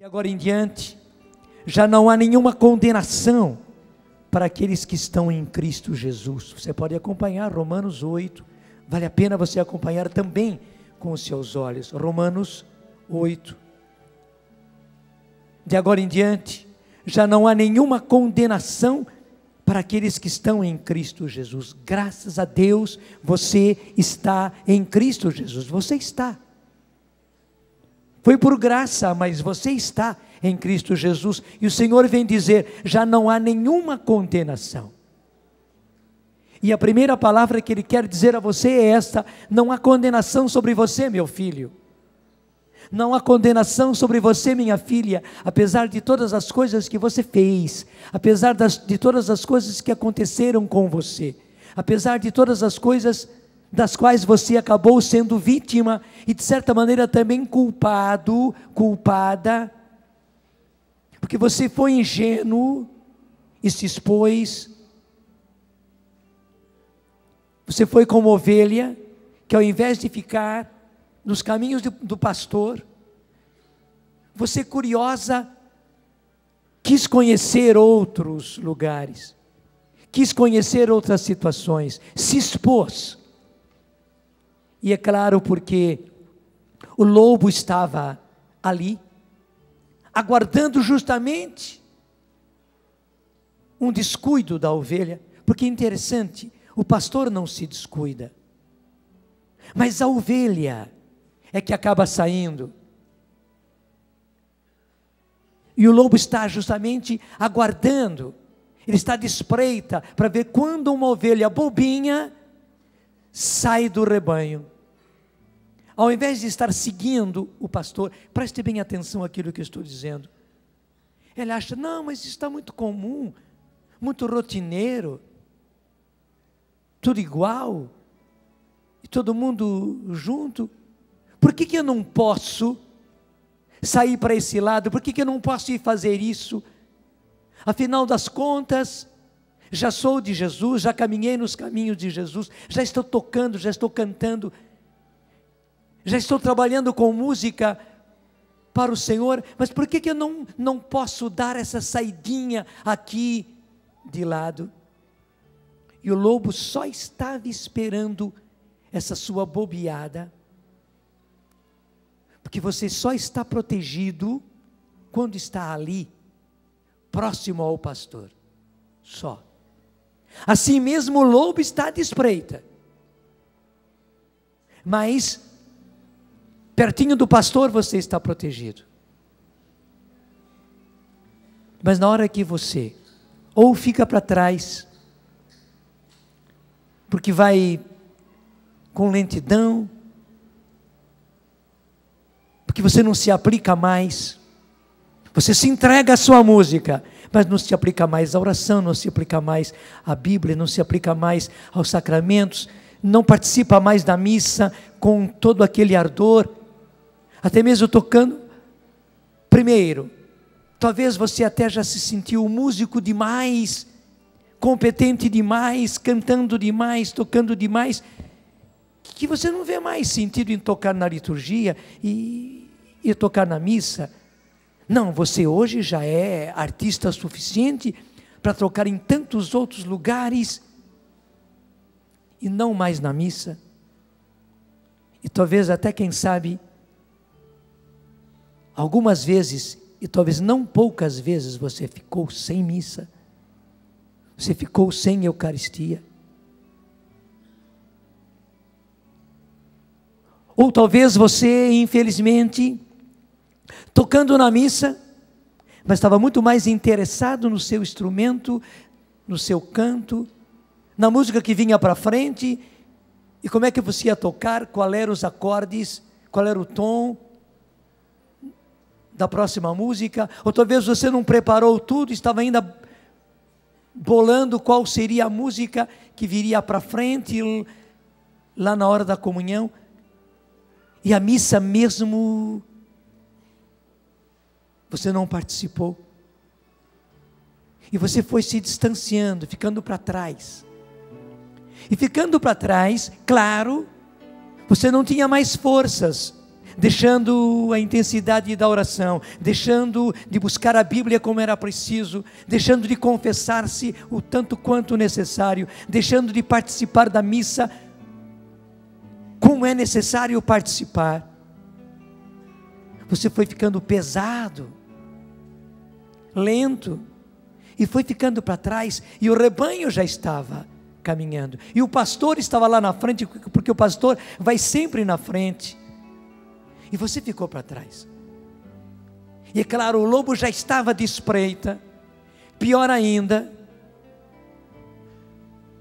E agora em diante, já não há nenhuma condenação para aqueles que estão em Cristo Jesus. Você pode acompanhar Romanos 8, vale a pena você acompanhar também com os seus olhos. Romanos 8. De agora em diante, já não há nenhuma condenação para aqueles que estão em Cristo Jesus. Graças a Deus, você está em Cristo Jesus. Você está. Foi por graça, mas você está em Cristo Jesus. E o Senhor vem dizer, já não há nenhuma condenação. E a primeira palavra que Ele quer dizer a você é esta: não há condenação sobre você, meu filho. Não há condenação sobre você, minha filha, apesar de todas as coisas que você fez, apesar de todas as coisas que aconteceram com você, apesar de todas as coisas das quais você acabou sendo vítima e de certa maneira também culpado, culpada, porque você foi ingênuo e se expôs. Você foi como ovelha que, ao invés de ficar nos caminhos do pastor, você, curiosa, quis conhecer outros lugares, quis conhecer outras situações, se expôs. E é claro, porque o lobo estava ali, aguardando justamente um descuido da ovelha, porque é interessante, o pastor não se descuida, mas a ovelha é que acaba saindo. E o lobo está justamente aguardando, ele está de espreita para ver quando uma ovelha bobinha sai do rebanho. Ao invés de estar seguindo o pastor, preste bem atenção àquilo que eu estou dizendo. Ele acha, não, mas isso está muito comum, muito rotineiro, tudo igual, e todo mundo junto. Por que eu não posso sair para esse lado? Por que eu não posso ir fazer isso? Afinal das contas, já sou de Jesus, já caminhei nos caminhos de Jesus, já estou tocando, já estou cantando, já estou trabalhando com música para o Senhor, mas por que eu não posso dar essa saidinha aqui de lado? E o lobo só estava esperando essa sua bobeada, porque você só está protegido quando está ali, próximo ao pastor, só. Assim mesmo o lobo está de espreita, mas pertinho do pastor você está protegido. Mas na hora que você ou fica para trás, porque vai com lentidão, porque você não se aplica mais, você se entrega à sua música, mas não se aplica mais à oração, não se aplica mais à Bíblia, não se aplica mais aos sacramentos, não participa mais da missa com todo aquele ardor, até mesmo tocando. Primeiro, talvez você até já se sentiu músico demais, competente demais, cantando demais, tocando demais, que você não vê mais sentido em tocar na liturgia e tocar na missa. Não, você hoje já é artista suficiente para tocar em tantos outros lugares e não mais na missa. E talvez até, quem sabe, algumas vezes, e talvez não poucas vezes, você ficou sem missa, você ficou sem Eucaristia. Ou talvez você, infelizmente, tocando na missa, mas estava muito mais interessado no seu instrumento, no seu canto, na música que vinha para frente, e como é que você ia tocar, qual eram os acordes, qual era o tom da próxima música, ou talvez você não preparou tudo, estava ainda bolando qual seria a música que viria para frente, lá na hora da comunhão, e a missa mesmo, você não participou, e você foi se distanciando, ficando para trás, e ficando para trás, claro, você não tinha mais forças, deixando a intensidade da oração, deixando de buscar a Bíblia como era preciso, deixando de confessar-se o tanto quanto necessário, deixando de participar da missa como é necessário participar. Você foi ficando pesado, lento, e foi ficando para trás, e o rebanho já estava caminhando, e o pastor estava lá na frente, porque o pastor vai sempre na frente, e você ficou para trás. E é claro, o lobo já estava de espreita. Pior ainda,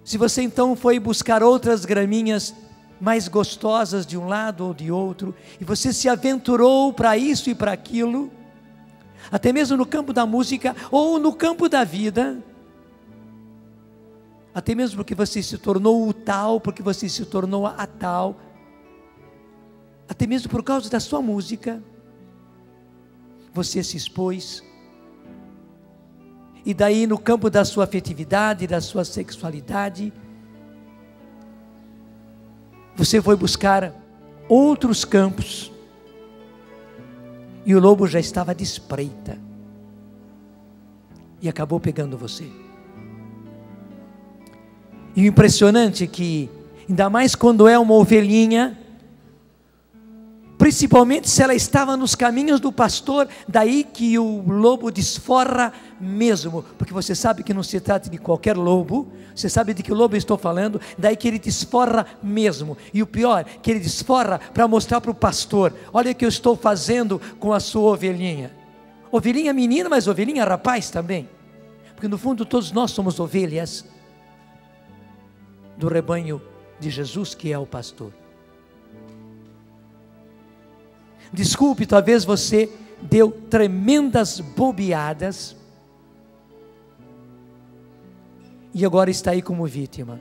se você então foi buscar outras graminhas mais gostosas de um lado ou de outro, e você se aventurou para isso e para aquilo, até mesmo no campo da música ou no campo da vida, até mesmo porque você se tornou o tal, porque você se tornou a tal, até mesmo por causa da sua música, você se expôs, e daí no campo da sua afetividade, da sua sexualidade, você foi buscar outros campos, e o lobo já estava de espreita, e acabou pegando você. E o impressionante é que, ainda mais quando é uma ovelhinha, principalmente se ela estava nos caminhos do pastor, daí que o lobo desforra mesmo, porque você sabe que não se trata de qualquer lobo, você sabe de que lobo eu estou falando, daí que ele desforra mesmo, e o pior, que ele desforra para mostrar para o pastor: olha o que eu estou fazendo com a sua ovelhinha. Ovelhinha menina, mas ovelhinha rapaz também, porque no fundo todos nós somos ovelhas do rebanho de Jesus, que é o pastor. Desculpe, talvez você deu tremendas bobeadas e agora está aí como vítima.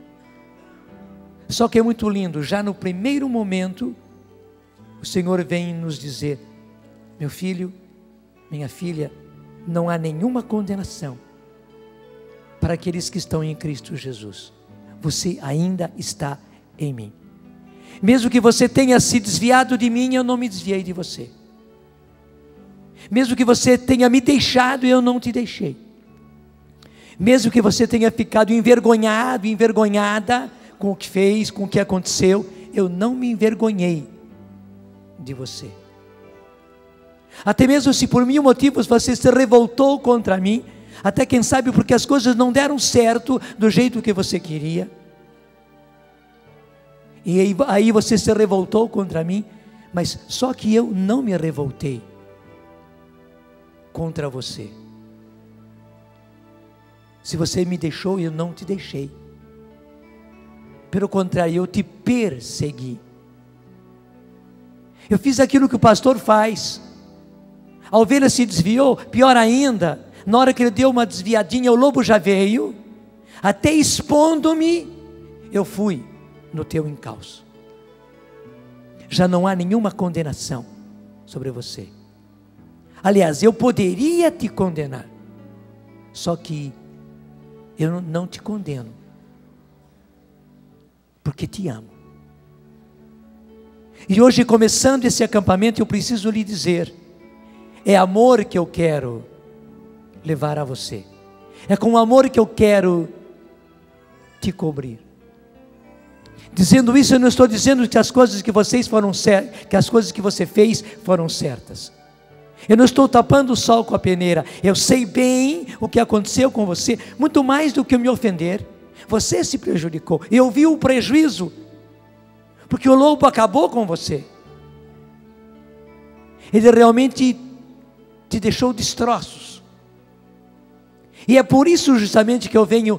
Só que é muito lindo, já no primeiro momento, o Senhor vem nos dizer: meu filho, minha filha, não há nenhuma condenação para aqueles que estão em Cristo Jesus. Você ainda está em mim. Mesmo que você tenha se desviado de mim, eu não me desviei de você. Mesmo que você tenha me deixado, eu não te deixei. Mesmo que você tenha ficado envergonhado, envergonhada com o que fez, com o que aconteceu, eu não me envergonhei de você. Até mesmo se por mil motivos você se revoltou contra mim, até quem sabe porque as coisas não deram certo do jeito que você queria, e aí você se revoltou contra mim, mas só que eu não me revoltei contra você. Se você me deixou, eu não te deixei. Pelo contrário, eu te persegui. Eu fiz aquilo que o pastor faz. A ovelha se desviou, pior ainda, na hora que ele deu uma desviadinha, o lobo já veio, até expondo-me, eu fui no teu encalço. Já não há nenhuma condenação sobre você. Aliás, eu poderia te condenar, só que eu não te condeno, porque te amo. E hoje, começando esse acampamento, eu preciso lhe dizer: é amor que eu quero levar a você, é com amor que eu quero te cobrir. Dizendo isso, eu não estou dizendo que as coisas que vocês foram certas, que as coisas que você fez foram certas. Eu não estou tapando o sol com a peneira. Eu sei bem o que aconteceu com você, muito mais do que me ofender. Você se prejudicou. Eu vi o prejuízo, porque o lobo acabou com você. Ele realmente te deixou destroços. E é por isso justamente que eu venho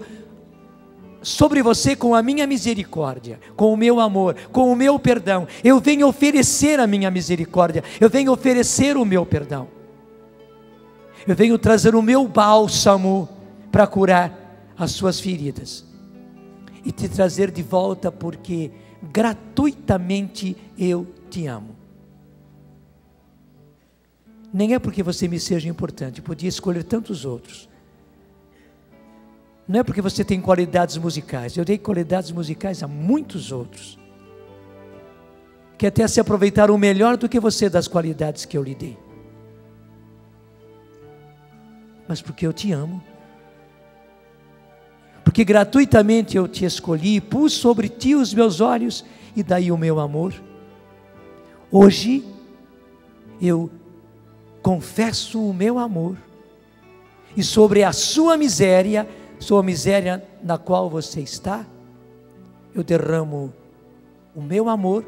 sobre você com a minha misericórdia, com o meu amor, com o meu perdão. Eu venho oferecer a minha misericórdia, eu venho oferecer o meu perdão, eu venho trazer o meu bálsamo para curar as suas feridas e te trazer de volta, porque gratuitamente eu te amo. Nem é porque você me seja importante, podia escolher tantos outros. Não é porque você tem qualidades musicais. Eu dei qualidades musicais a muitos outros que até se aproveitaram melhor do que você das qualidades que eu lhe dei. Mas porque eu te amo. Porque gratuitamente eu te escolhi, pus sobre ti os meus olhos e daí o meu amor. Hoje eu confesso o meu amor e sobre a sua miséria na qual você está, eu derramo o meu amor,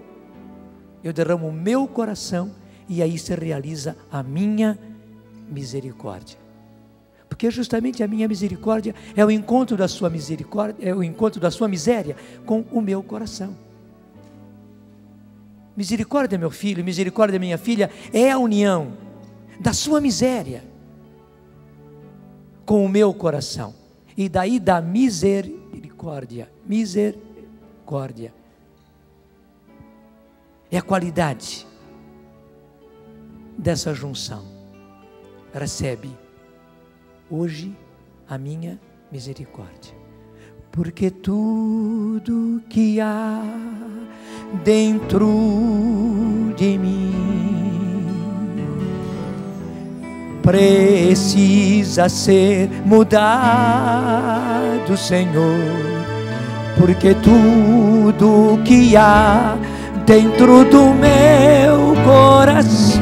eu derramo o meu coração e aí se realiza a minha misericórdia. Porque justamente a minha misericórdia é o encontro da sua misericórdia, é o encontro da sua miséria com o meu coração. Misericórdia, meu filho, misericórdia, minha filha, é a união da sua miséria com o meu coração. E daí da misericórdia. Misericórdia é a qualidade dessa junção. Recebe hoje a minha misericórdia, porque tudo que há dentro de mim precisa ser mudado, Senhor, porque tudo que há dentro do meu coração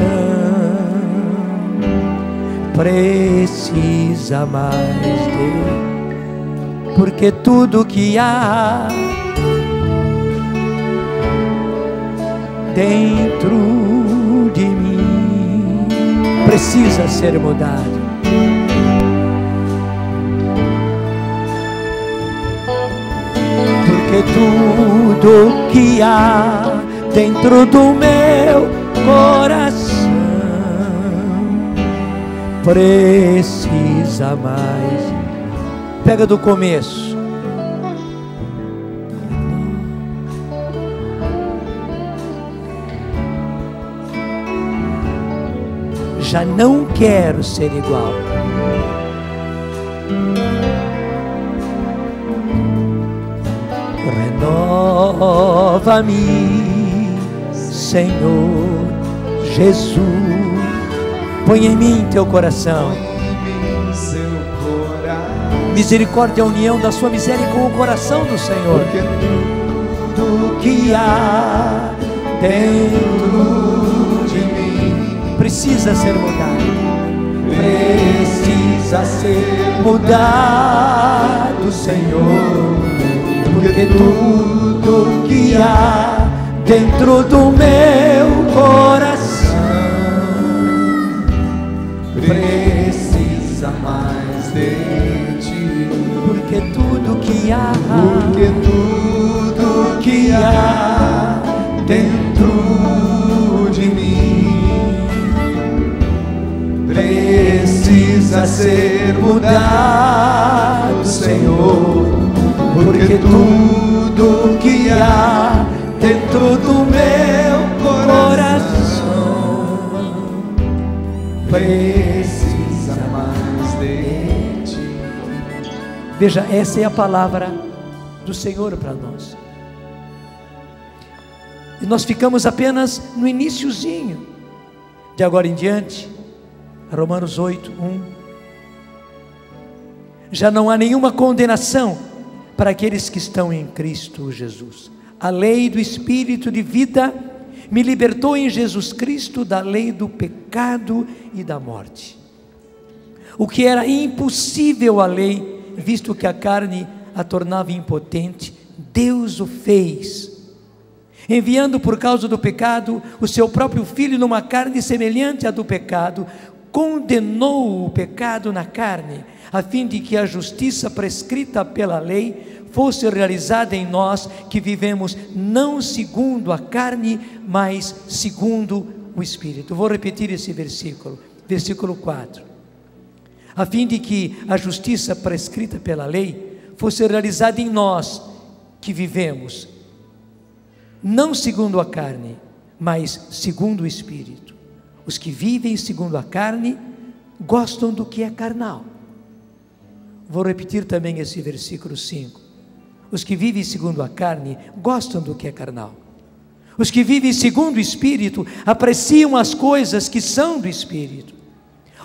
precisa mais de, porque tudo que há dentro de mim precisa ser mudado. Porque tudo que há dentro do meu coração precisa mais. Pega do começo. Já não quero ser igual. Renova-me, Senhor Jesus. Põe em mim teu coração. Misericórdia é a união da sua miséria com o coração do Senhor. Porque tudo que há dentro de mim precisa ser mudado. precisa ser mudado, Senhor. Porque tudo que há dentro do meu coração precisa mais de ti. Porque tudo que há, Porque tudo que há dentro de mim precisa ser mudado, Senhor. Porque tudo que há dentro do meu coração precisa mais de ti. veja, essa é a palavra do Senhor para nós. E nós ficamos apenas no iniciozinho. De agora em diante, Romanos 8, 1. Já não há nenhuma condenação para aqueles que estão em Cristo Jesus. A lei do Espírito de vida me libertou em Jesus Cristo da lei do pecado e da morte. O que era impossível à lei, visto que a carne a tornava impotente, Deus o fez, enviando por causa do pecado o seu próprio Filho numa carne semelhante à do pecado, condenou o pecado na carne, a fim de que a justiça prescrita pela lei fosse realizada em nós que vivemos não segundo a carne, mas segundo o Espírito. Vou repetir esse versículo, versículo 4. A fim de que a justiça prescrita pela lei fosse realizada em nós que vivemos não segundo a carne, mas segundo o Espírito. Os que vivem segundo a carne gostam do que é carnal. Vou repetir também esse versículo 5. Os que vivem segundo a carne gostam do que é carnal. Os que vivem segundo o Espírito apreciam as coisas que são do Espírito.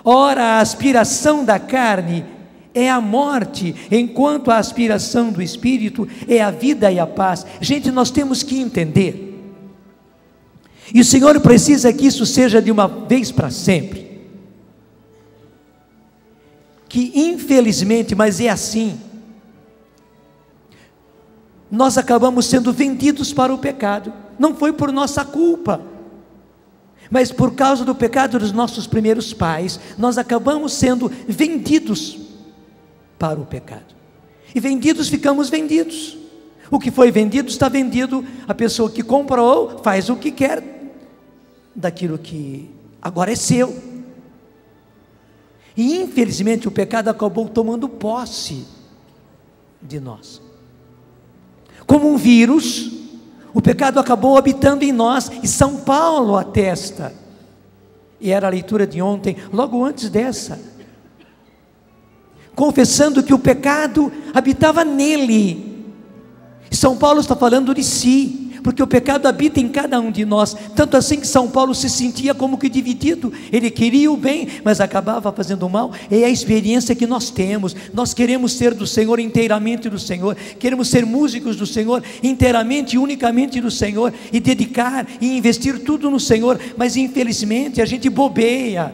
Ora, a aspiração da carne é a morte, enquanto a aspiração do Espírito é a vida e a paz. Gente, nós temos que entender, e o Senhor precisa que isso seja de uma vez para sempre, que infelizmente, mas é assim, nós acabamos sendo vendidos para o pecado. Não foi por nossa culpa, mas por causa do pecado dos nossos primeiros pais, nós acabamos sendo vendidos para o pecado. E vendidos, ficamos vendidos. O que foi vendido está vendido. A pessoa que comprou faz o que quer daquilo que agora é seu. E infelizmente o pecado acabou tomando posse de nós. Como um vírus, o pecado acabou habitando em nós, e São Paulo atesta, e era a leitura de ontem, logo antes dessa, confessando que o pecado habitava nele. São Paulo está falando de si, porque o pecado habita em cada um de nós, tanto assim que São Paulo se sentia como que dividido. Ele queria o bem, mas acabava fazendo o mal. É a experiência que nós temos. Nós queremos ser do Senhor, inteiramente do Senhor, queremos ser músicos do Senhor, inteiramente e unicamente do Senhor, e dedicar e investir tudo no Senhor, mas infelizmente a gente bobeia,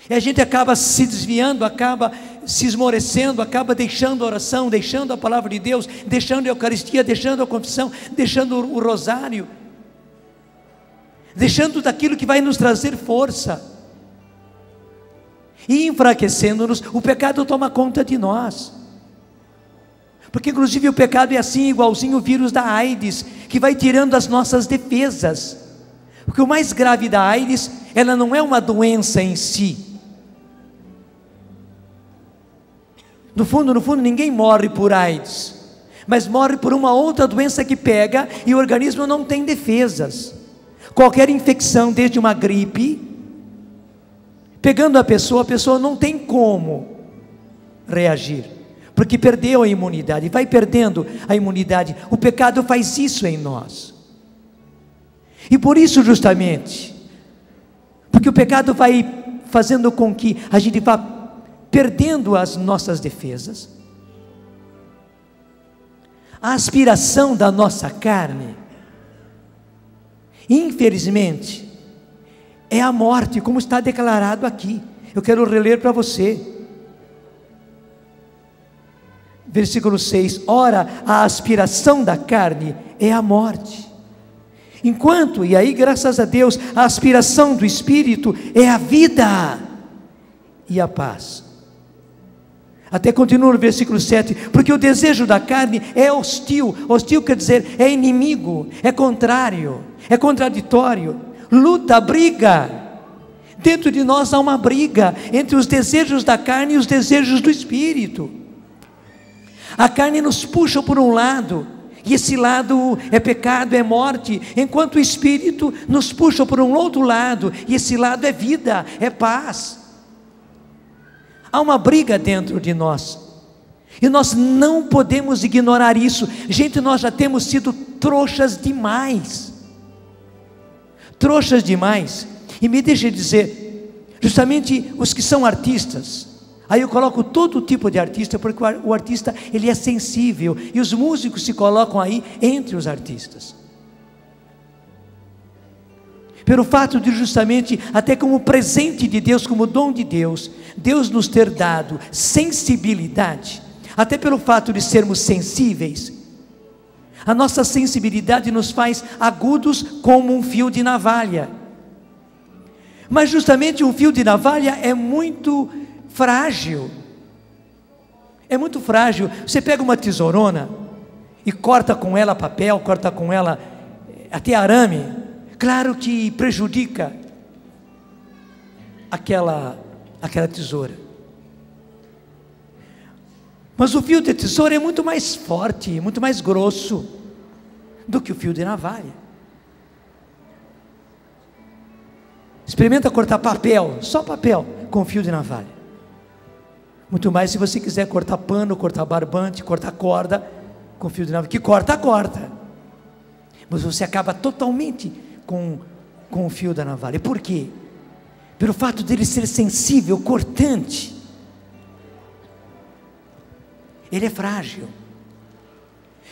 e a gente acaba se desviando, acaba se esmorecendo, acaba deixando a oração, deixando a palavra de Deus, deixando a Eucaristia, deixando a confissão, deixando o rosário, deixando daquilo que vai nos trazer força, e enfraquecendo-nos. O pecado toma conta de nós, porque inclusive o pecado é assim, igualzinho o vírus da AIDS, que vai tirando as nossas defesas. Porque o mais grave da AIDS, ela não é uma doença em si. No fundo, ninguém morre por AIDS, mas morre por uma outra doença que pega e o organismo não tem defesas. Qualquer infecção, desde uma gripe, pegando a pessoa não tem como reagir, porque perdeu a imunidade, vai perdendo a imunidade. O pecado faz isso em nós, e por isso justamente, porque o pecado vai fazendo com que a gente vá perdendo as nossas defesas. A aspiração da nossa carne, infelizmente, é a morte, como está declarado aqui. Eu quero reler para você. Versículo 6: ora, a aspiração da carne é a morte, enquanto, e aí graças a Deus, a aspiração do Espírito é a vida e a paz. Até continua no versículo 7, porque o desejo da carne é hostil. Hostil quer dizer, é inimigo, é contrário, é contraditório, luta, briga. Dentro de nós há uma briga entre os desejos da carne e os desejos do Espírito. A carne nos puxa por um lado, e esse lado é pecado, é morte, enquanto o Espírito nos puxa por um outro lado, e esse lado é vida, é paz. Há uma briga dentro de nós, e nós não podemos ignorar isso. Gente, nós já temos sido trouxas demais, e me deixe dizer, justamente os que são artistas, aí eu coloco todo tipo de artista, porque o artista, ele é sensível, e os músicos se colocam aí entre os artistas, pelo fato de justamente, até como presente de Deus, como dom de Deus, Deus nos ter dado sensibilidade, até pelo fato de sermos sensíveis, a nossa sensibilidade nos faz agudos como um fio de navalha, mas justamente um fio de navalha é muito frágil, você pega uma tesourona e corta com ela papel, corta com ela até arame, claro que prejudica aquela tesoura, mas o fio de tesoura é muito mais forte, muito mais grosso do que o fio de navalha. Experimenta cortar papel, só papel, com fio de navalha, muito mais se você quiser cortar pano, cortar barbante, cortar corda com fio de navalha, que corta, mas você acaba totalmente com o fio da navalha. Por quê? Pelo fato dele ser sensível, cortante. Ele é frágil.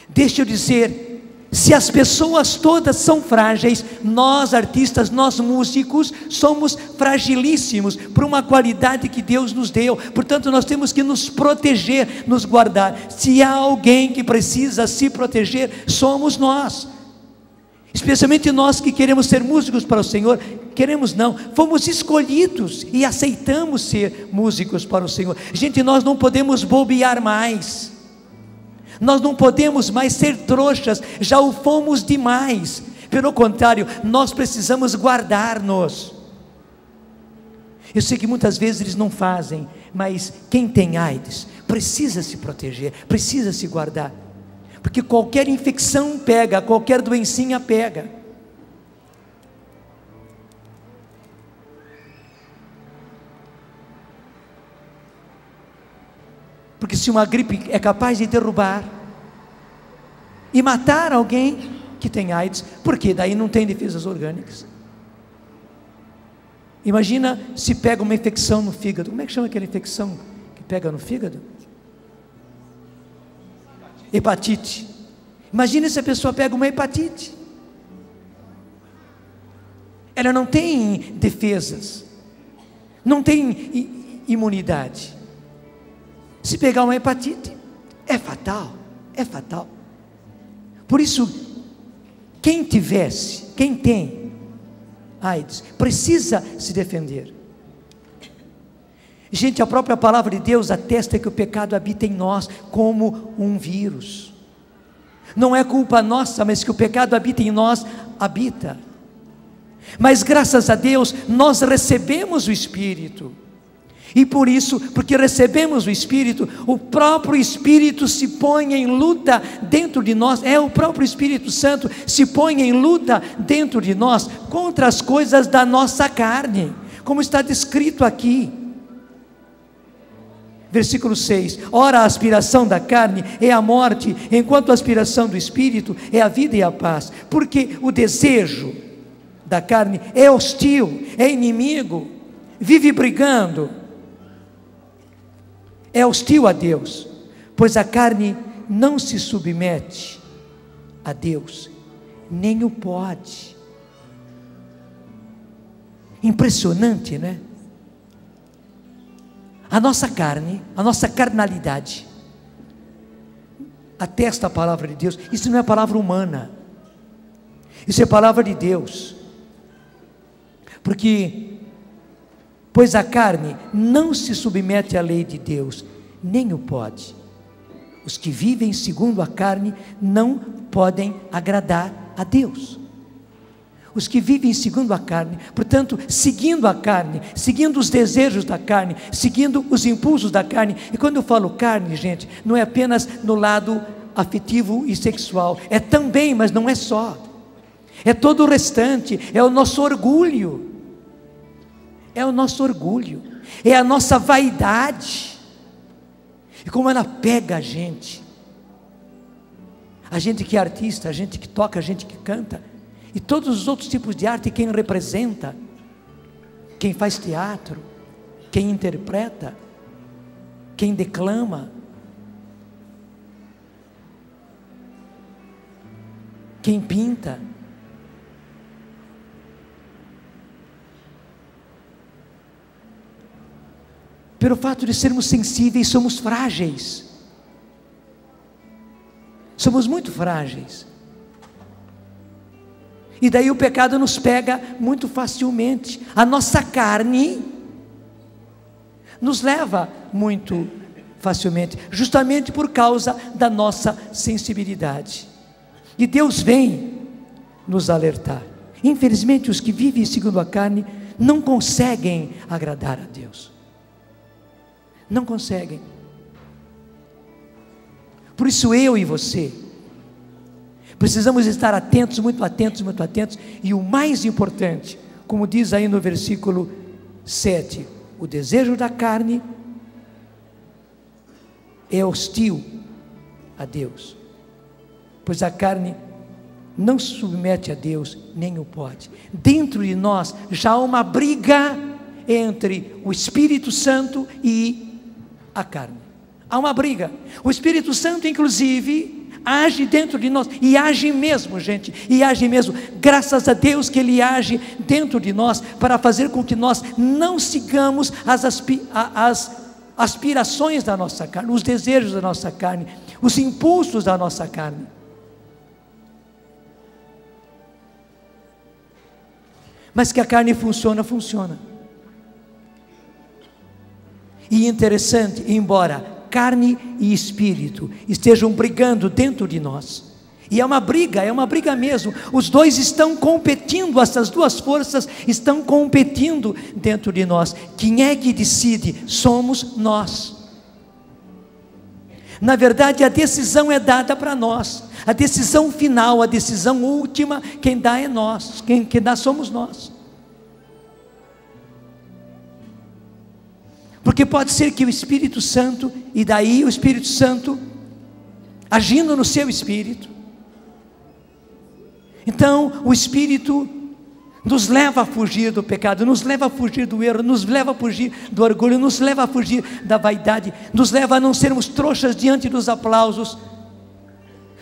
Deixa eu dizer, se as pessoas todas são frágeis, nós artistas, nós músicos, somos fragilíssimos por uma qualidade que Deus nos deu. Portanto, nós temos que nos proteger, nos guardar. Se há alguém que precisa se proteger, somos nós. Especialmente nós que queremos ser músicos para o Senhor. Queremos não, fomos escolhidos e aceitamos ser músicos para o Senhor. Gente, nós não podemos bobear mais. Nós não podemos mais ser trouxas, já o fomos demais. Pelo contrário, nós precisamos guardar-nos. Eu sei que muitas vezes eles não fazem, mas quem tem AIDS precisa se proteger, precisa se guardar, porque qualquer infecção pega, qualquer doencinha pega. Porque se uma gripe é capaz de derrubar e matar alguém que tem AIDS, porque daí não tem defesas orgânicas. Imagina se pega uma infecção no fígado. Como é que chama aquela infecção que pega no fígado? Hepatite. Imagina se a pessoa pega uma hepatite. Ela não tem defesas, não tem imunidade. Se pegar uma hepatite, é fatal, é fatal. Por isso, quem tem AIDS, precisa se defender. Gente, a própria palavra de Deus atesta que o pecado habita em nós como um vírus. Não é culpa nossa, mas que o pecado habita em nós, habita. Mas graças a Deus, nós recebemos o Espírito. E por isso, porque recebemos o Espírito, o próprio Espírito se põe em luta dentro de nós. É o próprio Espírito Santo se põe em luta dentro de nós contra as coisas da nossa carne, como está descrito aqui. Versículo 6: ora, a aspiração da carne é a morte, enquanto a aspiração do Espírito é a vida e a paz. Porque o desejo da carne é hostil, é inimigo, vive brigando, é hostil a Deus, pois a carne não se submete a Deus, nem o pode. Impressionante, né? A nossa carne, a nossa carnalidade, atesta a palavra de Deus. Isso não é palavra humana, isso é palavra de Deus. Porque pois a carne não se submete à lei de Deus, nem o pode. Os que vivem segundo a carne não podem agradar a Deus. Os que vivem segundo a carne, portanto, seguindo a carne, seguindo os desejos da carne, seguindo os impulsos da carne. E quando eu falo carne, gente, não é apenas no lado afetivo e sexual, é também, mas não é só. É todo o restante, é o nosso orgulho. É o nosso orgulho, é a nossa vaidade. E como ela pega a gente que é artista, a gente que toca, a gente que canta, e todos os outros tipos de arte, quem representa, quem faz teatro, quem interpreta, quem declama, quem pinta. Pelo fato de sermos sensíveis, somos frágeis. Somos muito frágeis. E daí o pecado nos pega muito facilmente. A nossa carne nos leva muito facilmente, justamente por causa da nossa sensibilidade. E Deus vem nos alertar. Infelizmente, os que vivem segundo a carne não conseguem agradar a Deus. Não conseguem. Por isso eu e você precisamos estar atentos, muito atentos, muito atentos. E o mais importante, como diz aí no versículo 7, o desejo da carne é hostil a Deus, pois a carne não se submete a Deus, nem o pode. Dentro de nós já há uma briga entre o Espírito Santo e a carne. Há uma briga. O Espírito Santo, inclusive, age dentro de nós, e age mesmo, gente, e age mesmo. Graças a Deus que Ele age dentro de nós, para fazer com que nós não sigamos as aspirações da nossa carne, os desejos da nossa carne, os impulsos da nossa carne. Mas que a carne funciona. E interessante, embora carne e espírito estejam brigando dentro de nós, e é uma briga mesmo, os dois estão competindo, essas duas forças estão competindo dentro de nós. Quem é que decide? Somos nós. Na verdade, a decisão é dada para nós, a decisão final, a decisão última, quem dá é nós, quem dá somos nós. Porque pode ser que o Espírito Santo, e daí o Espírito Santo agindo no seu espírito, então o Espírito nos leva a fugir do pecado, nos leva a fugir do erro, nos leva a fugir do orgulho, nos leva a fugir da vaidade, nos leva a não sermos trouxas diante dos aplausos,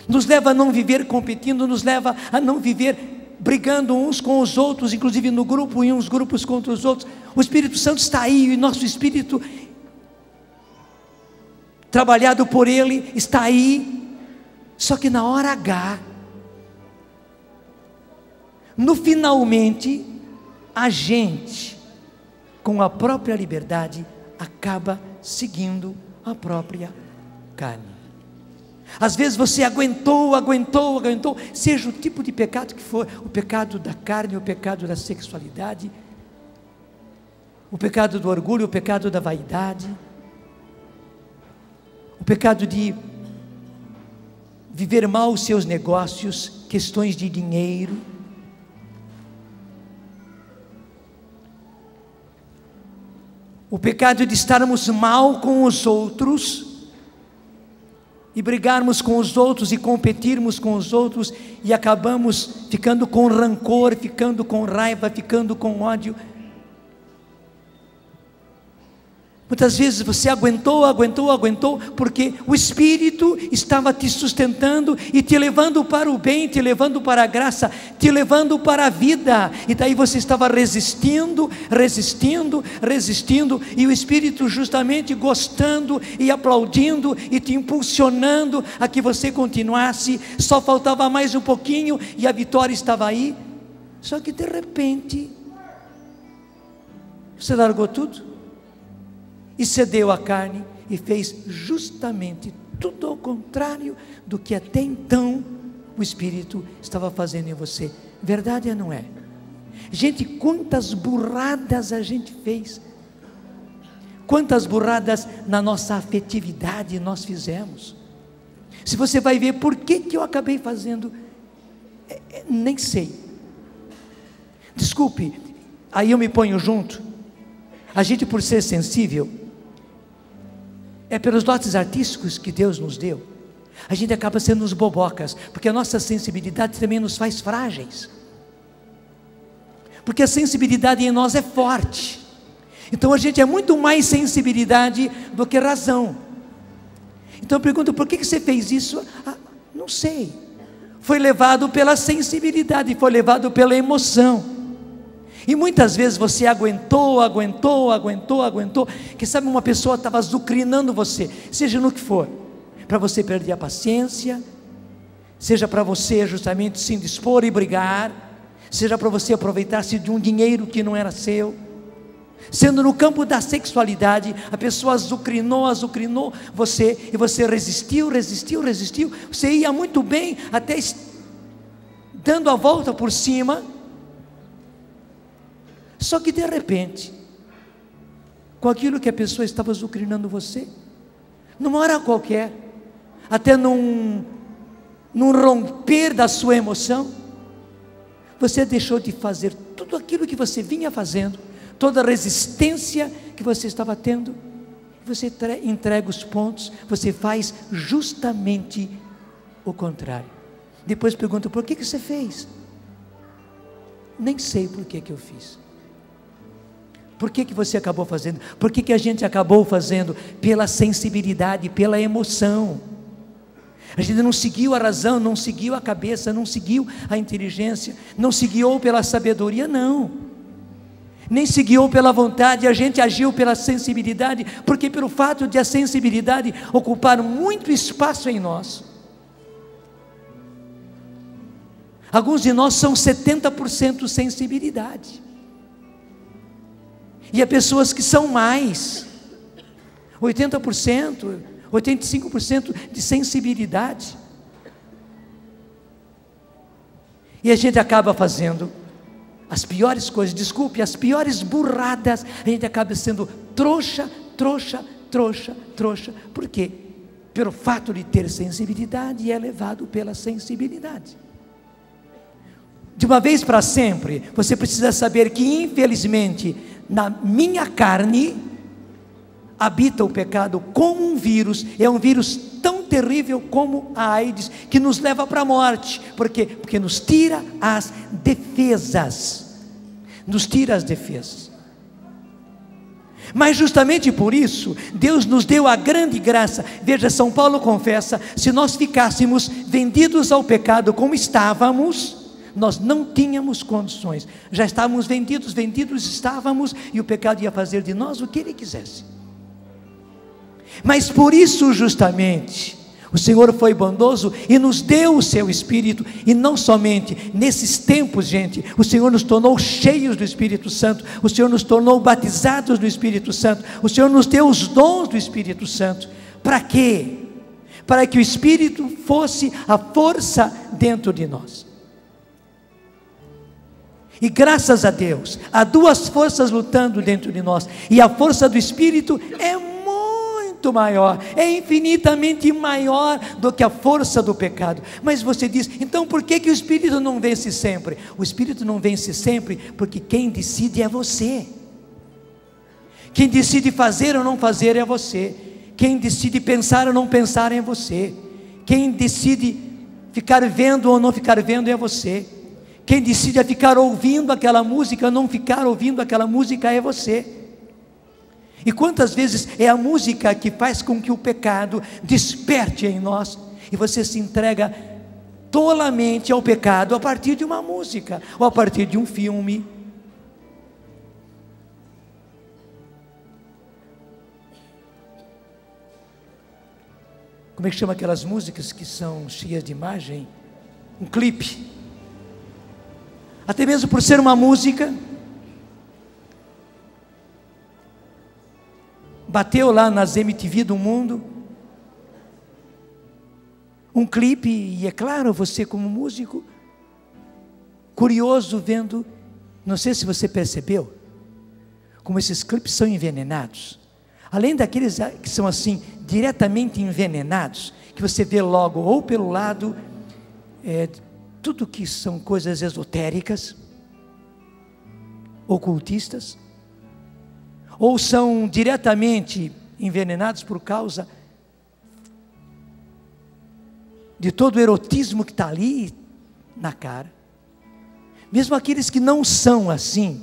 nos leva a não viver competindo, nos leva a não viver brigando uns com os outros, inclusive no grupo, e uns grupos contra os outros. O Espírito Santo está aí, e nosso espírito, trabalhado por Ele, está aí, só que na hora H, no finalmente, a gente, com a própria liberdade, acaba seguindo a própria carne. Às vezes você aguentou, seja o tipo de pecado que for, o pecado da carne, o pecado da sexualidade, o pecado do orgulho, o pecado da vaidade, o pecado de viver mal os seus negócios, questões de dinheiro, o pecado de estarmos mal com os outros, e brigarmos com os outros, e competirmos com os outros, e acabamos ficando com rancor, ficando com raiva, ficando com ódio. Muitas vezes você aguentou, porque o Espírito estava te sustentando e te levando para o bem, te levando para a graça, te levando para a vida, e daí você estava resistindo, e o Espírito justamente gostando e aplaudindo e te impulsionando a que você continuasse. Só faltava mais um pouquinho e a vitória estava aí. Só que de repente você largou tudo e cedeu à carne, e fez justamente tudo ao contrário do que até então o Espírito estava fazendo em você. Verdade ou não é? Gente, quantas burradas a gente fez, quantas burradas na nossa afetividade nós fizemos. Se você vai ver por que eu acabei fazendo, nem sei. Desculpe, aí eu me ponho junto. A gente, por ser sensível, é pelos dotes artísticos que Deus nos deu, a gente acaba sendo uns bobocas, porque a nossa sensibilidade também nos faz frágeis, porque a sensibilidade em nós é forte, então a gente é muito mais sensibilidade do que razão. Então eu pergunto, por que você fez isso? Não sei, foi levado pela sensibilidade, foi levado pela emoção. E muitas vezes você aguentou, que sabe, uma pessoa estava azucrinando você, seja no que for, para você perder a paciência, seja para você justamente se indispor e brigar, seja para você aproveitar-se de um dinheiro que não era seu, sendo no campo da sexualidade, a pessoa azucrinou você, e você resistiu, você ia muito bem, até dando a volta por cima. Só que de repente, com aquilo que a pessoa estava azucrinando você, numa hora qualquer, até num romper da sua emoção, você deixou de fazer tudo aquilo que você vinha fazendo, toda a resistência que você estava tendo, você entrega os pontos, você faz justamente o contrário. Depois pergunta, por que você fez? Nem sei por que eu fiz. Por que você acabou fazendo? Por que a gente acabou fazendo? Pela sensibilidade, pela emoção. A gente não seguiu a razão, não seguiu a cabeça, não seguiu a inteligência, não seguiu pela sabedoria, não. Nem seguiu pela vontade, a gente agiu pela sensibilidade, porque pelo fato de a sensibilidade ocupar muito espaço em nós. Alguns de nós são 70% sensibilidade. E há pessoas que são mais, 80%, 85% de sensibilidade. E a gente acaba fazendo as piores coisas, desculpe, as piores burradas. A gente acaba sendo trouxa. Por quê? Pelo fato de ter sensibilidade, é levado pela sensibilidade. De uma vez para sempre, você precisa saber que, infelizmente, na minha carne habita o pecado como um vírus. É um vírus tão terrível como a AIDS, que nos leva para a morte. Por quê? Porque nos tira as defesas. Mas justamente por isso, Deus nos deu a grande graça. Veja, São Paulo confessa: se nós ficássemos vendidos ao pecado como estávamos, nós não tínhamos condições. Já estávamos vendidos estávamos, e o pecado ia fazer de nós o que ele quisesse. Mas por isso justamente, o Senhor foi bondoso e nos deu o seu Espírito. E não somente nesses tempos, gente, o Senhor nos tornou cheios do Espírito Santo, o Senhor nos tornou batizados no Espírito Santo, o Senhor nos deu os dons do Espírito Santo. Para quê? Para que o Espírito fosse a força dentro de nós. E graças a Deus, há duas forças lutando dentro de nós, e a força do Espírito é muito maior, é infinitamente maior do que a força do pecado. Mas você diz, então por que o Espírito não vence sempre? O Espírito não vence sempre, porque quem decide é você. Quem decide fazer ou não fazer é você. Quem decide pensar ou não pensar é você. Quem decide ficar vendo ou não ficar vendo é você. Quem decide ficar ouvindo aquela música ou não ficar ouvindo aquela música é você. E quantas vezes é a música que faz com que o pecado desperte em nós, e você se entrega tolamente ao pecado a partir de uma música, ou a partir de um filme. Como é que chama aquelas músicas que são cheias de imagem? Um clipe. Até mesmo por ser uma música, bateu lá nas MTV do mundo, um clipe, e é claro, você como músico, curioso vendo, não sei se você percebeu, como esses clipes são envenenados. Além daqueles que são assim, diretamente envenenados, que você vê logo, ou pelo lado, tudo que são coisas esotéricas, ocultistas, ou são diretamente envenenados por causa de todo o erotismo que está ali na cara. Mesmo aqueles que não são assim,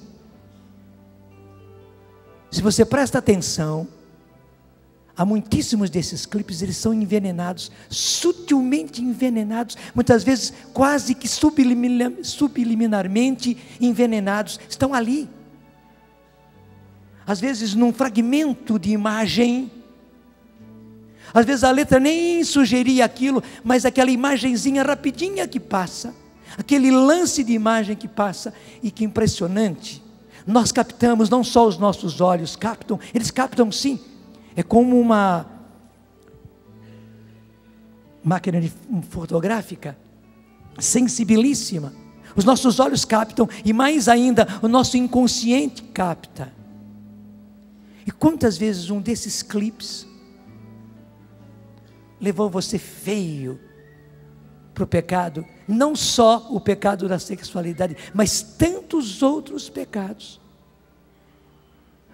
se você presta atenção, há muitíssimos desses clipes, eles são envenenados, sutilmente envenenados, muitas vezes quase que subliminarmente envenenados, estão ali. Às vezes num fragmento de imagem, às vezes a letra nem sugeria aquilo, mas aquela imagenzinha rapidinha que passa, aquele lance de imagem que passa, e que impressionante, nós captamos, não só os nossos olhos captam, eles captam sim. É como uma máquina fotográfica, sensibilíssima. Os nossos olhos captam, e mais ainda, o nosso inconsciente capta. E quantas vezes um desses clipes levou você feio para o pecado? Não só o pecado da sexualidade, mas tantos outros pecados.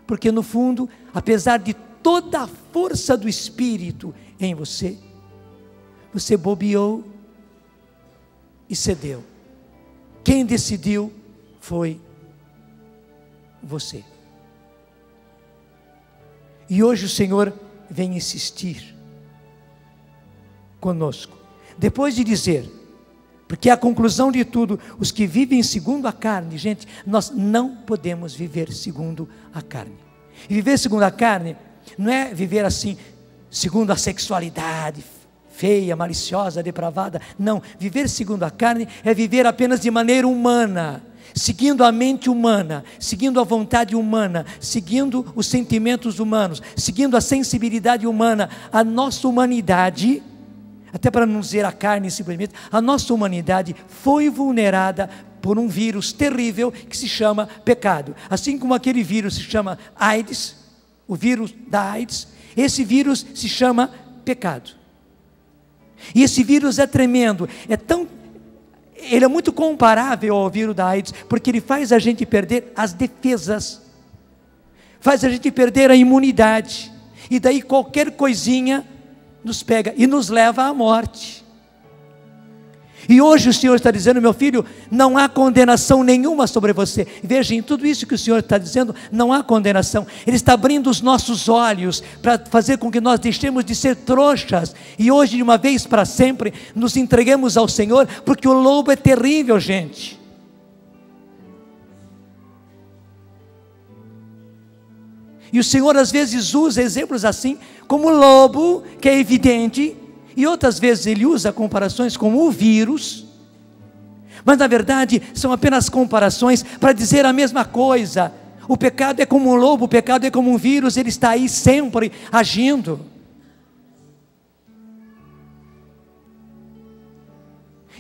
Porque no fundo, apesar de toda a força do Espírito em você, você bobeou, e cedeu. Quem decidiu foi você. E hoje o Senhor vem insistir conosco. Depois de dizer, porque a conclusão de tudo, os que vivem segundo a carne, gente, nós não podemos viver segundo a carne. E viver segundo a carne não é viver assim, segundo a sexualidade feia, maliciosa, depravada. Não, viver segundo a carne é viver apenas de maneira humana, seguindo a mente humana, seguindo a vontade humana, seguindo os sentimentos humanos, seguindo a sensibilidade humana. A nossa humanidade, até para não dizer a carne simplesmente, a nossa humanidade foi vulnerada por um vírus terrível que se chama pecado. Assim como aquele vírus se chama AIDS, o vírus da AIDS, esse vírus se chama pecado. E esse vírus é tremendo, ele é muito comparável ao vírus da AIDS, porque ele faz a gente perder as defesas, faz a gente perder a imunidade, e daí qualquer coisinha nos pega e nos leva à morte. E hoje o Senhor está dizendo: meu filho, não há condenação nenhuma sobre você. Veja, em tudo isso que o Senhor está dizendo, não há condenação. Ele está abrindo os nossos olhos para fazer com que nós deixemos de ser trouxas e hoje, de uma vez para sempre, nos entreguemos ao Senhor, porque o lobo é terrível, gente. E o Senhor às vezes usa exemplos assim, como o lobo, que é evidente, e outras vezes Ele usa comparações como o vírus, mas na verdade são apenas comparações para dizer a mesma coisa. O pecado é como um lobo, o pecado é como um vírus, ele está aí sempre agindo.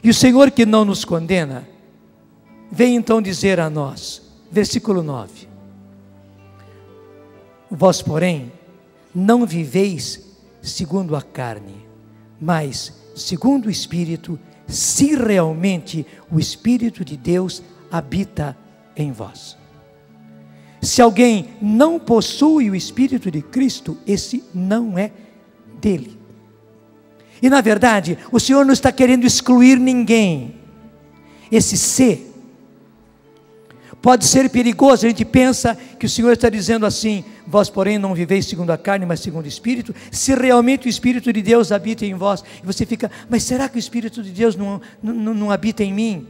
E o Senhor, que não nos condena, vem então dizer a nós, versículo 9: vós, porém, não viveis segundo a carne, mas segundo o Espírito, se realmente o Espírito de Deus habita em vós. Se alguém não possui o Espírito de Cristo, esse não é dele. E na verdade, o Senhor não está querendo excluir ninguém. Esse ser pode ser perigoso. A gente pensa que o Senhor está dizendo assim: vós, porém, não viveis segundo a carne, mas segundo o Espírito, se realmente o Espírito de Deus habita em vós. E você fica: mas será que o Espírito de Deus não habita em mim?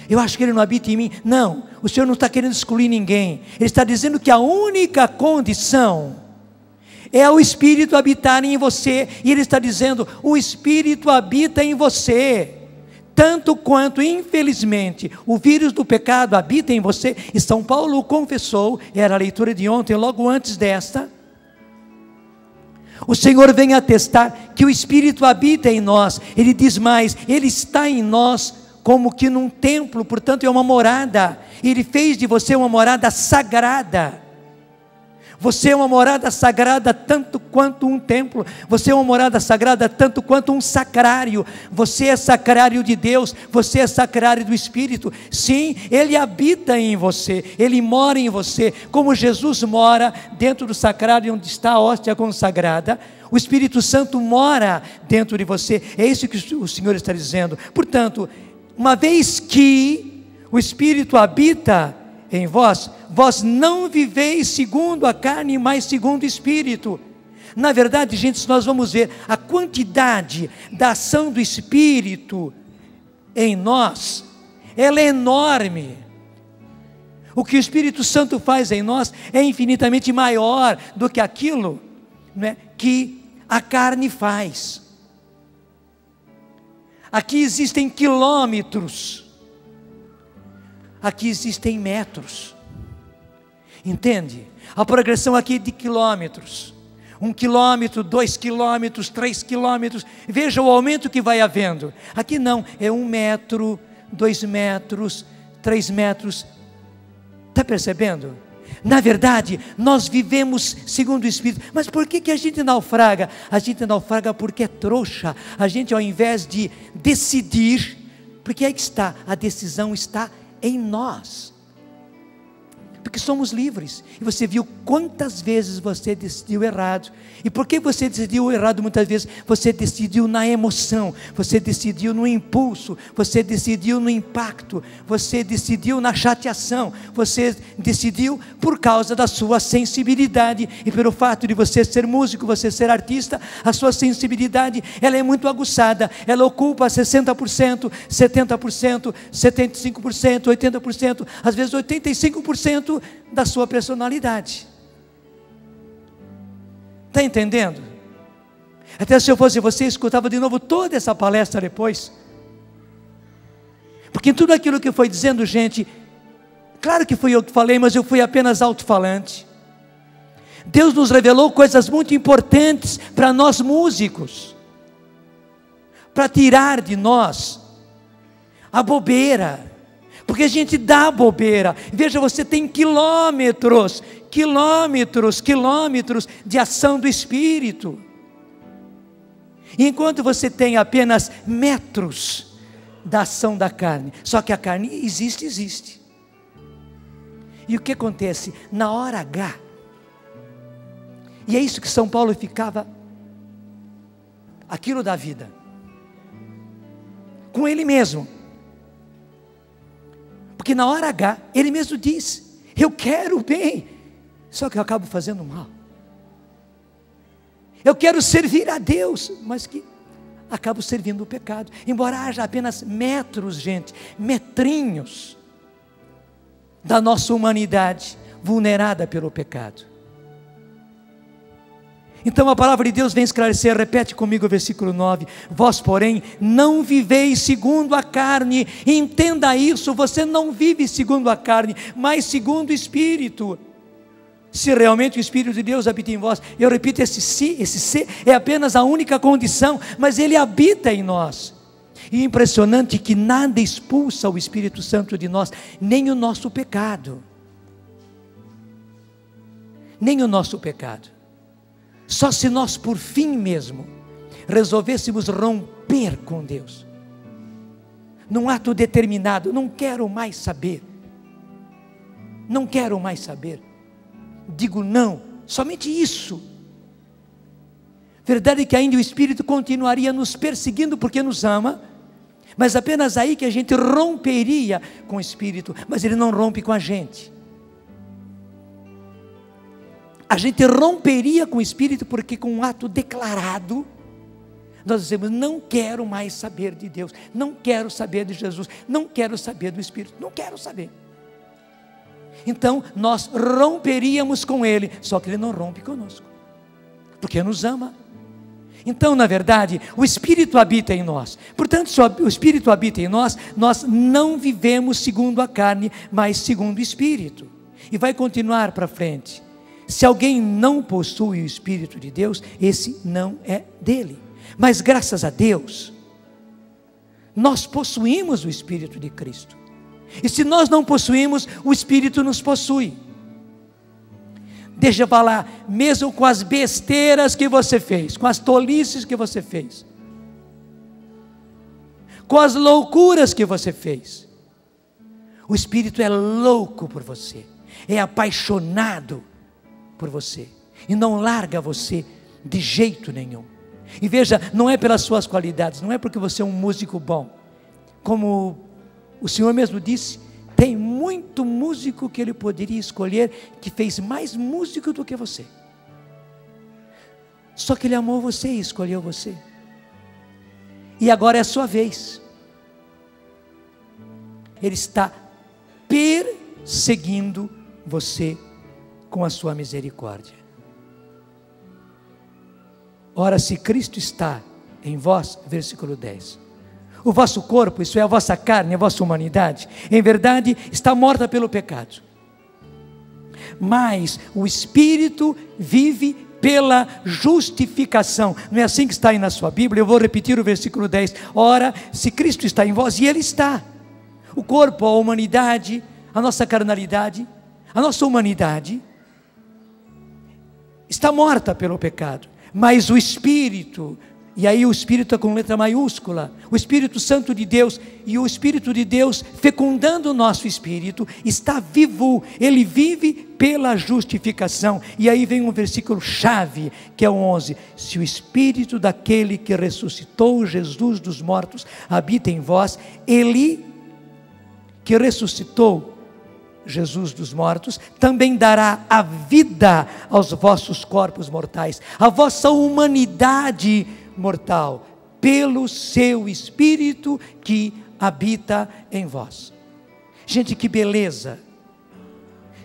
Eu acho que Ele não habita em mim. Não, o Senhor não está querendo excluir ninguém. Ele está dizendo que a única condição é o Espírito habitar em você. E Ele está dizendo: o Espírito habita em você, tanto quanto, infelizmente, o vírus do pecado habita em você. E São Paulo o confessou, era a leitura de ontem, logo antes desta. O Senhor vem atestar que o Espírito habita em nós. Ele diz mais: Ele está em nós como que num templo, portanto é uma morada. Ele fez de você uma morada sagrada. Você é uma morada sagrada tanto quanto um templo. Você é uma morada sagrada tanto quanto um sacrário. Você é sacrário de Deus. Você é sacrário do Espírito. Sim, Ele habita em você. Ele mora em você. Como Jesus mora dentro do sacrário onde está a hóstia consagrada, o Espírito Santo mora dentro de você. É isso que o Senhor está dizendo. Portanto, uma vez que o Espírito habita em vós, vós não viveis segundo a carne, mas segundo o Espírito. Na verdade, gente, se nós vamos ver a quantidade da ação do Espírito em nós, ela é enorme. O que o Espírito Santo faz em nós é infinitamente maior do que aquilo, né, que a carne faz. Aqui existem quilômetros, aqui existem metros, entende? A progressão aqui é de quilômetros, 1 quilômetro, 2 quilômetros, 3 quilômetros, veja o aumento que vai havendo. Aqui não, é 1 metro, 2 metros, 3 metros, está percebendo? Na verdade, nós vivemos segundo o Espírito. Mas por que a gente naufraga? A gente naufraga porque é trouxa. A gente, ao invés de decidir, porque aí que está, a decisão está em nós. Porque somos livres. E você viu quantas vezes você decidiu errado. E por que você decidiu errado muitas vezes? Você decidiu na emoção, você decidiu no impulso, você decidiu no impacto, você decidiu na chateação, você decidiu por causa da sua sensibilidade. E pelo fato de você ser músico, você ser artista, a sua sensibilidade, ela é muito aguçada. Ela ocupa 60%, 70%, 75%, 80%, às vezes 85% da sua personalidade. Está entendendo? Até se eu fosse você, escutava de novo toda essa palestra depois. Porque tudo aquilo que foi dizendo, gente, claro que fui eu que falei, mas eu fui apenas alto-falante. Deus nos revelou coisas muito importantes para nós músicos, para tirar de nós a bobeira, porque a gente dá bobeira. Veja, você tem quilômetros de ação do Espírito, enquanto você tem apenas metros da ação da carne. Só que a carne existe. E o que acontece? Na hora H, e é isso que São Paulo ficava, aquilo da vida, com ele mesmo. Porque na hora H, ele mesmo diz: eu quero o bem, só que eu acabo fazendo mal. Eu quero servir a Deus, mas que acabo servindo o pecado. Embora haja apenas metros, gente, metrinhos da nossa humanidade vulnerada pelo pecado. Então a palavra de Deus vem esclarecer, repete comigo o versículo 9: vós porém não viveis segundo a carne. Entenda isso, você não vive segundo a carne, mas segundo o Espírito. Se realmente o Espírito de Deus habita em vós, eu repito, esse ser é apenas a única condição, mas ele habita em nós. E impressionante que nada expulsa o Espírito Santo de nós, nem o nosso pecado. Nem o nosso pecado. Só se nós por fim mesmo resolvêssemos romper com Deus, num ato determinado: não quero mais saber, digo não, somente isso. Verdade é que ainda o Espírito continuaria nos perseguindo porque nos ama, mas apenas aí que a gente romperia com o Espírito. Mas ele não rompe com a gente. A gente romperia com o Espírito porque com um ato declarado nós dizemos: não quero mais saber de Deus, não quero saber de Jesus, não quero saber do Espírito, não quero saber. Então nós romperíamos com Ele, só que Ele não rompe conosco, porque nos ama. Então, na verdade, o Espírito habita em nós. Portanto, se o Espírito habita em nós, nós não vivemos segundo a carne, mas segundo o Espírito. E vai continuar para frente: se alguém não possui o Espírito de Deus, esse não é dele. Mas graças a Deus, nós possuímos o Espírito de Cristo. E se nós não possuímos, o Espírito nos possui. Deixa eu falar, mesmo com as besteiras que você fez, com as tolices que você fez, com as loucuras que você fez, o Espírito é louco por você, é apaixonado por você, e não larga você de jeito nenhum. E veja, não é pelas suas qualidades, não é porque você é um músico bom, como o Senhor mesmo disse, tem muito músico que Ele poderia escolher, que fez mais música do que você, só que Ele amou você e escolheu você, e agora é a sua vez. Ele está perseguindo você com a sua misericórdia. Ora, se Cristo está em vós, versículo 10, o vosso corpo, isso é a vossa carne, a vossa humanidade, em verdade está morta pelo pecado, mas o Espírito vive pela justificação. Não é assim que está aí na sua Bíblia? Eu vou repetir o versículo 10. Ora, se Cristo está em vós, e Ele está, o corpo, a humanidade, a nossa carnalidade, a nossa humanidade está morta pelo pecado, mas o Espírito E aí o Espírito é com letra maiúscula, o Espírito Santo de Deus, e o Espírito de Deus fecundando o nosso espírito, está vivo, ele vive pela justificação. E aí vem um versículo chave, que é o 11: se o Espírito daquele que ressuscitou Jesus dos mortos habita em vós, ele que ressuscitou Jesus dos mortos, também dará a vida aos vossos corpos mortais, a vossa humanidade mortal, pelo seu Espírito que habita em vós. Gente, que beleza!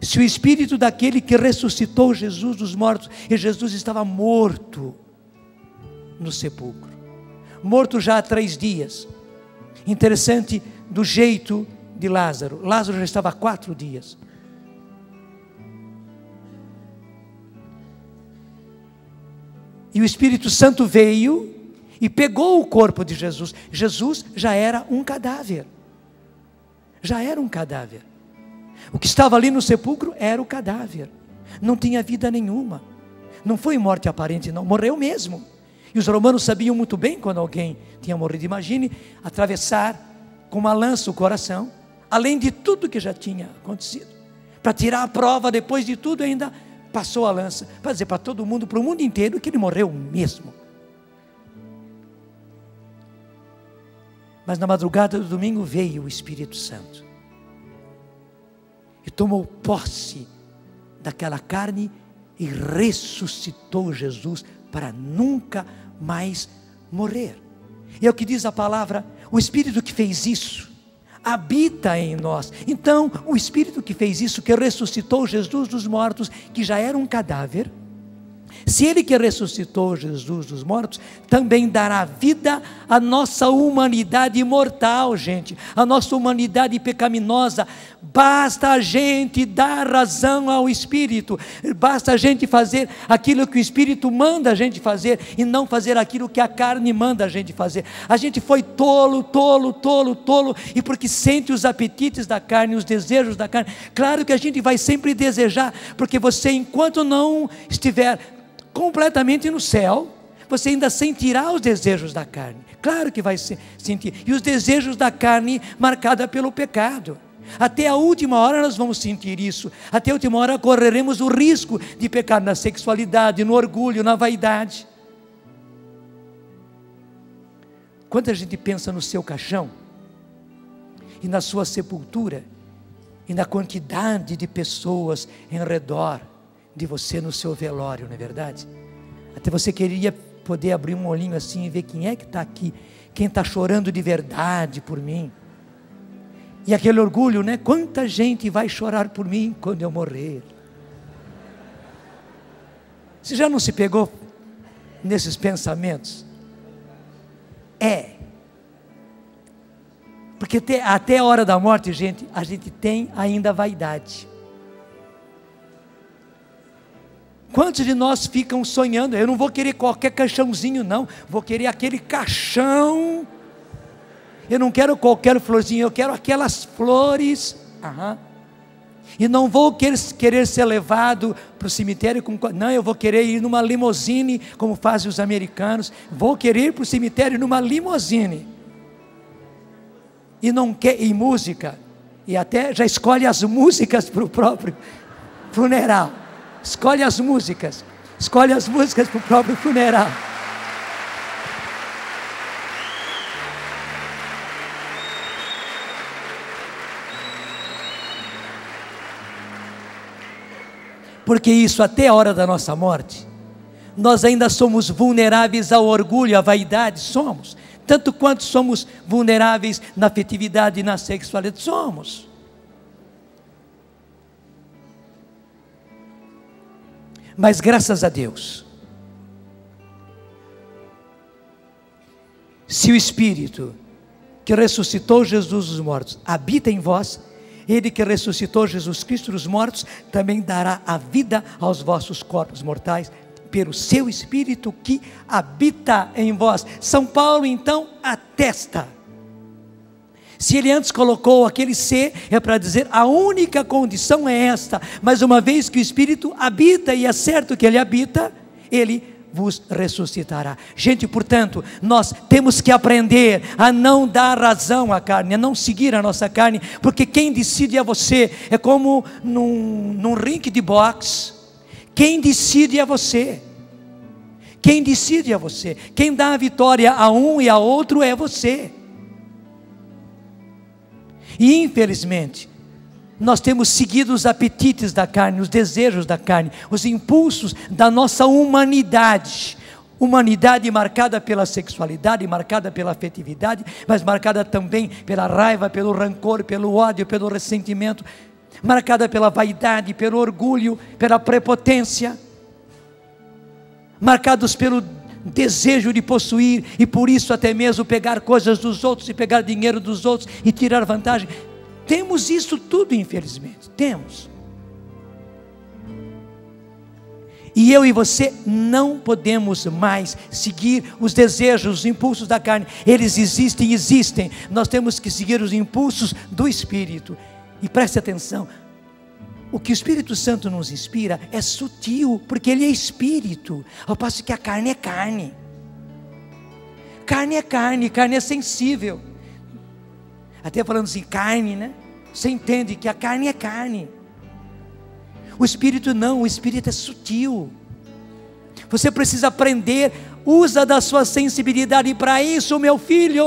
Se o Espírito daquele que ressuscitou Jesus dos mortos, e Jesus estava morto no sepulcro, morto já há 3 dias, interessante do jeito de Lázaro. Lázaro já estava há 4 dias. E o Espírito Santo veio e pegou o corpo de Jesus. Jesus já era um cadáver. Já era um cadáver. O que estava ali no sepulcro era o cadáver. Não tinha vida nenhuma. Não foi morte aparente, não. Morreu mesmo. E os romanos sabiam muito bem quando alguém tinha morrido. Imagine atravessar com uma lança o coração, além de tudo que já tinha acontecido. Para tirar a prova, depois de tudo, ainda passou a lança. Para dizer para todo mundo, para o mundo inteiro, que ele morreu mesmo. Mas na madrugada do domingo veio o Espírito Santo. E tomou posse daquela carne e ressuscitou Jesus para nunca mais morrer. E é o que diz a palavra, o Espírito que fez isso habita em nós. Então, o Espírito que fez isso, que ressuscitou Jesus dos mortos, que já era um cadáver, se ele que ressuscitou Jesus dos mortos, também dará vida à nossa humanidade mortal, gente, a nossa humanidade pecaminosa. Basta a gente dar razão ao Espírito, basta a gente fazer aquilo que o Espírito manda a gente fazer, e não fazer aquilo que a carne manda a gente fazer. A gente foi tolo, e porque sente os apetites da carne, os desejos da carne, claro que a gente vai sempre desejar, porque você, enquanto não estiver completamente no céu, você ainda sentirá os desejos da carne, claro que vai sentir, e os desejos da carne marcada pelo pecado. Até a última hora nós vamos sentir isso, até a última hora correremos o risco de pecar na sexualidade, no orgulho, na vaidade. Quando a gente pensa no seu caixão, e na sua sepultura, e na quantidade de pessoas em redor de você no seu velório, não é verdade? Até você queria poder abrir um olhinho assim e ver quem é que está aqui, quem está chorando de verdade por mim. E aquele orgulho, né? Quanta gente vai chorar por mim quando eu morrer? Você já não se pegou nesses pensamentos? Porque até a hora da morte, gente, a gente tem ainda vaidade. Quantos de nós ficam sonhando? Eu não vou querer qualquer caixãozinho, não. Vou querer aquele caixão. Eu não quero qualquer florzinha, eu quero aquelas flores. E não vou querer ser levado para o cemitério. Não, eu vou querer ir numa limousine, como fazem os americanos. Vou querer ir para o cemitério numa limousine. E música. E até já escolhe as músicas para o próprio funeral. Escolhe as músicas para o próprio funeral. Porque isso, até a hora da nossa morte, nós ainda somos vulneráveis ao orgulho, à vaidade, somos. Tanto quanto somos vulneráveis na afetividade e na sexualidade, somos. Mas graças a Deus, se o Espírito que ressuscitou Jesus dos mortos habita em vós, ele que ressuscitou Jesus Cristo dos mortos também dará a vida aos vossos corpos mortais pelo seu Espírito que habita em vós. São Paulo então atesta. Se ele antes colocou aquele ser, é para dizer, a única condição é esta, mas uma vez que o Espírito habita, e é certo que ele habita, ele vos ressuscitará. Gente, portanto, nós temos que aprender a não dar razão à carne, a não seguir a nossa carne, porque quem decide é você. É como num ringue de boxe, quem decide é você. Quem decide é você. Quem dá a vitória a um e a outro é você. E infelizmente, nós temos seguido os apetites da carne, os desejos da carne, os impulsos da nossa humanidade. Humanidade marcada pela sexualidade, marcada pela afetividade, mas marcada também pela raiva, pelo rancor, pelo ódio, pelo ressentimento, marcada pela vaidade, pelo orgulho, pela prepotência, marcados pelo desejo de possuir, e por isso até mesmo pegar coisas dos outros, e pegar dinheiro dos outros, e tirar vantagem. Temos isso tudo, infelizmente, temos. E eu e você não podemos mais seguir os desejos, os impulsos da carne. Eles existem. Nós temos que seguir os impulsos do Espírito. E preste atenção, o que o Espírito Santo nos inspira é sutil, porque Ele é Espírito, ao passo que a carne é carne. Carne é carne, carne é sensível. Até falando assim, carne, né? Você entende que a carne é carne. O Espírito não, o Espírito é sutil. Você precisa aprender, usa da sua sensibilidade para isso, meu filho.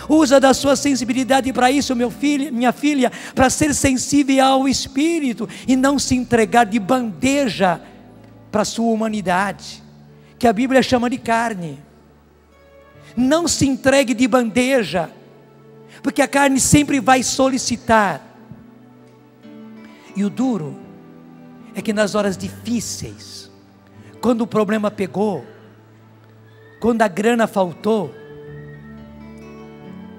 Usa da sua sensibilidade para isso, meu filho, minha filha, para ser sensível ao Espírito e não se entregar de bandeja para a sua humanidade, que a Bíblia chama de carne. Não se entregue de bandeja, porque a carne sempre vai solicitar. E o duro é que nas horas difíceis, quando o problema pegou, quando a grana faltou,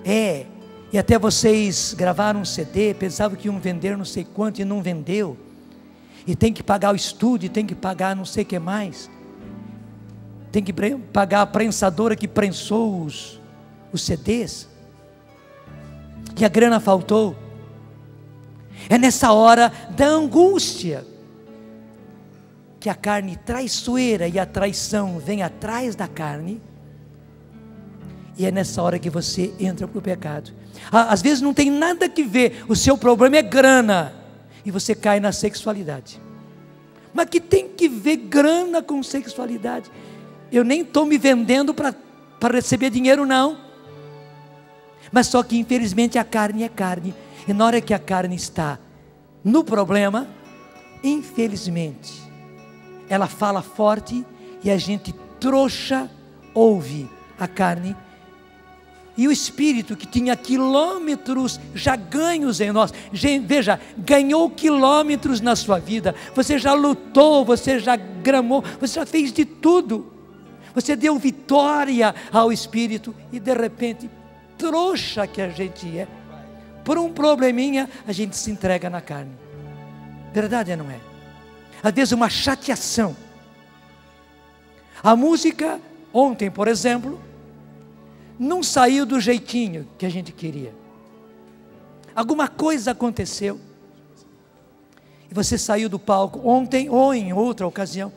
e até vocês gravaram um CD, pensavam que iam vender não sei quanto e não vendeu, e tem que pagar o estúdio, tem que pagar não sei o que mais, tem que pagar a prensadora que prensou os CDs, e a grana faltou. É nessa hora da angústia que a carne traiçoeira e a traição vem atrás da carne, e é nessa hora que você entra para o pecado. Às vezes não tem nada que ver, o seu problema é grana, e você cai na sexualidade. Mas que tem que ver grana com sexualidade? Eu nem estou me vendendo para receber dinheiro, não. Mas só que infelizmente a carne é carne, e na hora que a carne está no problema, infelizmente, ela fala forte, e a gente trouxa ouve a carne, e o Espírito que tinha quilômetros já ganhos em nós, veja, ganhou quilômetros na sua vida, você já lutou, você já gramou, você já fez de tudo, você deu vitória ao Espírito, e de repente, trouxa que a gente é, por um probleminha, a gente se entrega na carne. Verdade ou não é? Às vezes uma chateação. A música, ontem por exemplo, não saiu do jeitinho que a gente queria. Alguma coisa aconteceu, e você saiu do palco ontem ou em outra ocasião,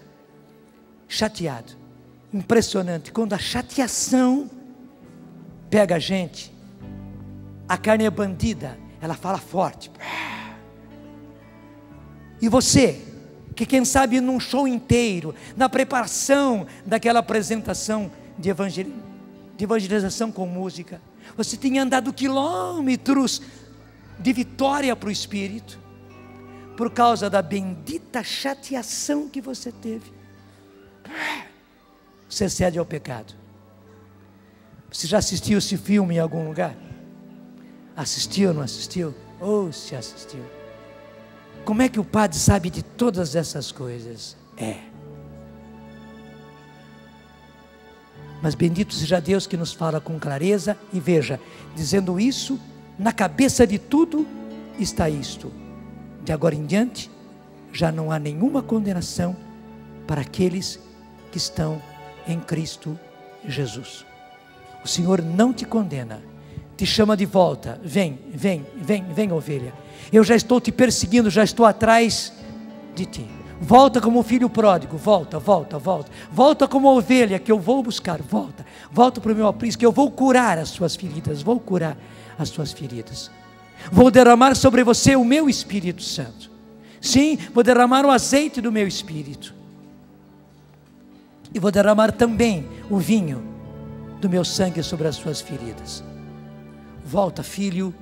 chateado. Impressionante, quando a chateação pega a gente, a carne é bandida, ela fala forte. E você, que quem sabe num show inteiro, na preparação daquela apresentação de evangelização com música, você tinha andado quilômetros de vitória para o Espírito, por causa da bendita chateação que você teve, você cede ao pecado. Você já assistiu esse filme em algum lugar? Assistiu ou não assistiu? Ou se assistiu? Como é que o padre sabe de todas essas coisas? Mas bendito seja Deus que nos fala com clareza, e veja, dizendo isso, na cabeça de tudo está isto: de agora em diante, já não há nenhuma condenação para aqueles que estão em Cristo Jesus. O Senhor não te condena, te chama de volta. Vem, ovelha. Eu já estou te perseguindo, já estou atrás de ti. Volta como filho pródigo, volta. Volta como ovelha que eu vou buscar, volta para o meu aprisco, que eu vou curar as suas feridas, Vou derramar sobre você o meu Espírito Santo. Sim, vou derramar o azeite do meu Espírito. E vou derramar também o vinho do meu sangue sobre as suas feridas. Volta, filho,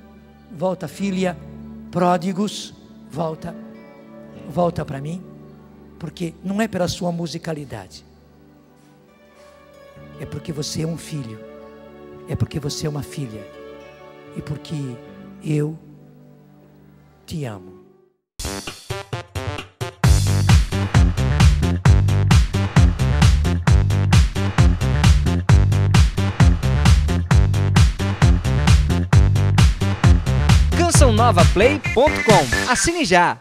volta, filha, pródigos, volta para mim, porque não é pela sua musicalidade, é porque você é um filho, é porque você é uma filha, e porque eu te amo. CançãoNovaPlay.com. Assine já!